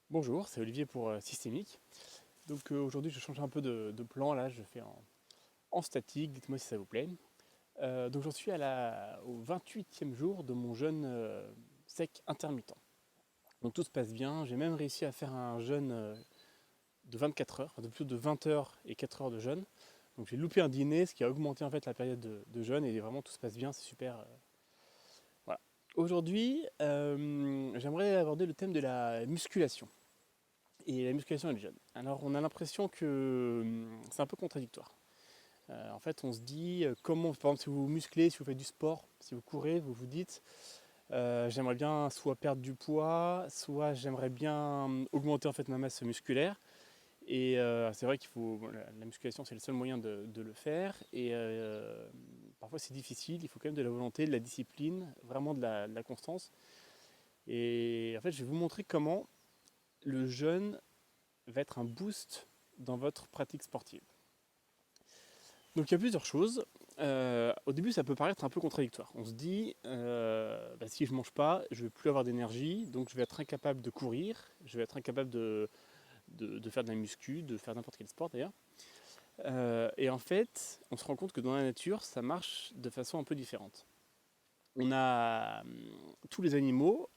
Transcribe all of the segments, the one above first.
Bonjour, c'est Olivier pour Systémique. Donc aujourd'hui je change un peu de plan, là je fais en statique, dites-moi si ça vous plaît. Donc j'en suis au 28e jour de mon jeûne sec intermittent. Donc tout se passe bien, j'ai même réussi à faire un jeûne de 24 heures, de plutôt de 20 heures et 4 heures de jeûne. Donc j'ai loupé un dîner, ce qui a augmenté en fait la période de jeûne et vraiment tout se passe bien, c'est super. Voilà. Aujourd'hui j'aimerais aborder le thème de la musculation. Et la musculation et le jeûne. Alors on a l'impression que c'est un peu contradictoire. En fait on se dit comment, par exemple si vous vous musclez, si vous faites du sport, si vous courez, vous vous dites j'aimerais bien soit perdre du poids, soit j'aimerais bien augmenter en fait ma masse musculaire. Et c'est vrai qu'il faut, bon, la musculation c'est le seul moyen de le faire. Et parfois c'est difficile, il faut quand même de la volonté, de la discipline, vraiment de la constance. Et en fait je vais vous montrer comment le jeûne va être un boost dans votre pratique sportive. Donc il y a plusieurs choses. Au début, ça peut paraître un peu contradictoire. On se dit, si je ne mange pas, je ne vais plus avoir d'énergie, donc je vais être incapable de courir, je vais être incapable de faire de la muscu, de faire n'importe quel sport d'ailleurs. Et en fait, on se rend compte que dans la nature, ça marche de façon un peu différente. On a tous les animaux,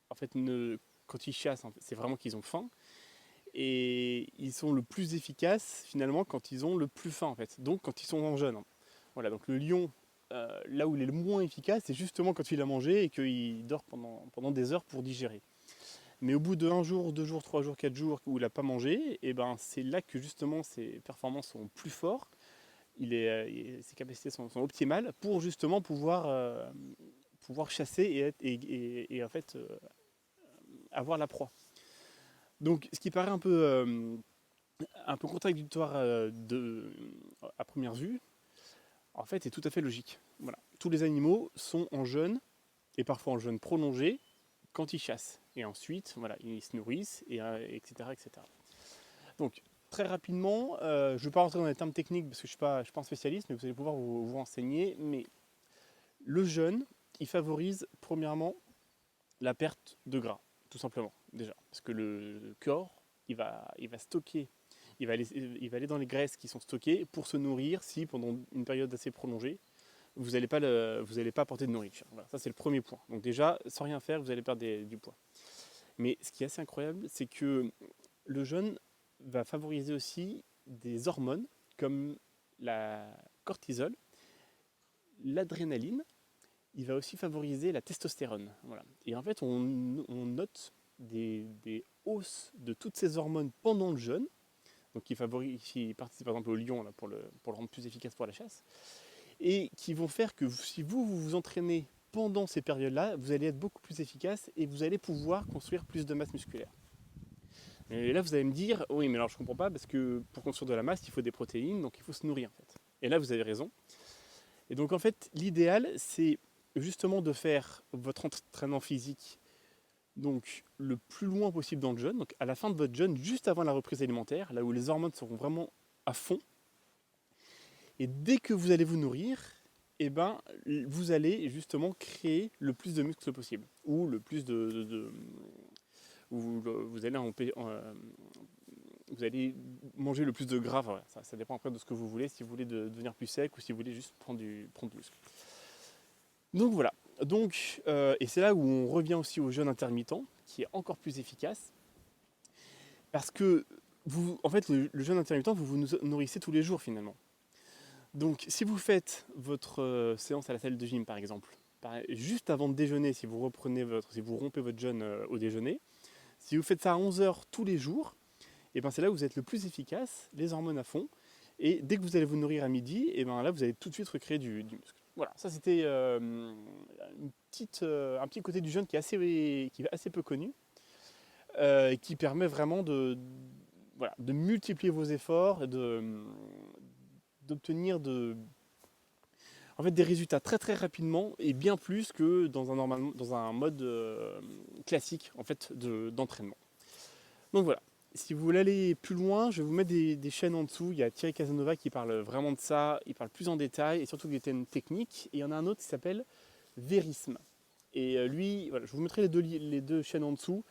en fait, quand ils chassent, c'est vraiment qu'ils ont faim. Et ils sont le plus efficaces finalement quand ils ont le plus faim en fait, donc quand ils sont en jeûne. Voilà, donc le lion, là où il est le moins efficace, c'est justement quand il a mangé et qu'il dort pendant des heures pour digérer. Mais au bout de 1 jour, 2 jours, 3 jours, 4 jours où il n'a pas mangé, et ben c'est là que justement ses performances sont plus fortes, ses capacités sont optimales pour justement pouvoir chasser et en fait avoir la proie. Donc ce qui paraît un peu contradictoire à première vue, en fait, est tout à fait logique. Voilà. Tous les animaux sont en jeûne, et parfois en jeûne prolongé, quand ils chassent. Et ensuite, voilà, ils se nourrissent, etc., etc. Donc, très rapidement, je ne vais pas rentrer dans les termes techniques parce que je ne suis pas un spécialiste, mais vous allez pouvoir vous renseigner. Mais le jeûne, il favorise premièrement la perte de gras, tout simplement, déjà. Parce que le corps, il va stocker, il va aller dans les graisses qui sont stockées pour se nourrir si, pendant une période assez prolongée, vous n'allez pas apporter de nourriture. Voilà, ça c'est le premier point. Donc déjà, sans rien faire, vous allez perdre du poids. Mais ce qui est assez incroyable, c'est que le jeûne va favoriser aussi des hormones comme la cortisol, l'adrénaline. Il va aussi favoriser la testostérone. Voilà. Et en fait, on note des hausses de toutes ces hormones pendant le jeûne, donc qui participent par exemple au lion là, pour le rendre plus efficace pour la chasse, et qui vont faire que si vous entraînez pendant ces périodes-là, vous allez être beaucoup plus efficace et vous allez pouvoir construire plus de masse musculaire. Et là, vous allez me dire, oui, mais alors je comprends pas, parce que pour construire de la masse, il faut des protéines, donc il faut se nourrir en fait. Et là, vous avez raison. Et donc en fait, l'idéal, c'est justement de faire votre entraînement physique donc le plus loin possible dans le jeûne, donc à la fin de votre jeûne, juste avant la reprise alimentaire, là où les hormones seront vraiment à fond. Et dès que vous allez vous nourrir, eh ben, vous allez justement créer le plus de muscles possible, ou le plus vous allez vous allez manger le plus de gras. Voilà, ça dépend après de ce que vous voulez, si vous voulez devenir plus sec ou si vous voulez juste prendre du muscle. Donc voilà. Donc, et c'est là où on revient aussi au jeûne intermittent, qui est encore plus efficace, parce que en fait, le jeûne intermittent, vous vous nourrissez tous les jours finalement. Donc, si vous faites votre séance à la salle de gym, par exemple, juste avant de déjeuner, si vous rompez votre jeûne au déjeuner, si vous faites ça à 11 heures tous les jours, et ben c'est là où vous êtes le plus efficace, les hormones à fond. Et dès que vous allez vous nourrir à midi, et ben là vous allez tout de suite recréer du muscle. Voilà, ça c'était un petit côté du jeûne qui est assez peu connu, et qui permet vraiment voilà, de multiplier vos efforts, et d'obtenir en fait, des résultats très très rapidement et bien plus que dans un mode classique en fait, d'entraînement. Donc voilà, si vous voulez aller plus loin, je vais vous mettre des chaînes en dessous. Il y a Thierry Casanova qui parle vraiment de ça, il parle plus en détail et surtout des thèmes techniques. Et il y en a un autre qui s'appelle Vérisme. Et lui, voilà, je vous mettrai les deux chaînes en dessous.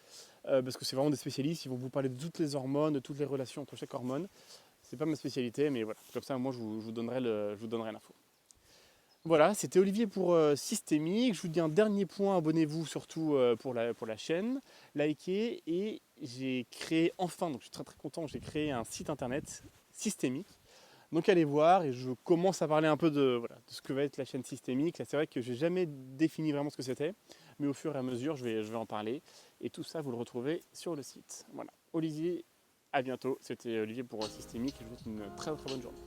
parce que c'est vraiment des spécialistes, ils vont vous parler de toutes les hormones, de toutes les relations entre chaque hormone. C'est pas ma spécialité, mais voilà, comme ça moi je vous donnerai l'info. Voilà, c'était Olivier pour Systémique. Je vous dis un dernier point, abonnez-vous surtout pour la chaîne, likez, et j'ai créé enfin, donc je suis très très content, j'ai créé un site internet Systémique. Donc allez voir, et je commence à parler un peu de ce que va être la chaîne Systémique. Là c'est vrai que j'ai jamais défini vraiment ce que c'était, mais au fur et à mesure je vais en parler, et tout ça vous le retrouvez sur le site. Voilà, Olivier, à bientôt, c'était Olivier pour Systémique, et je vous souhaite une très très bonne journée.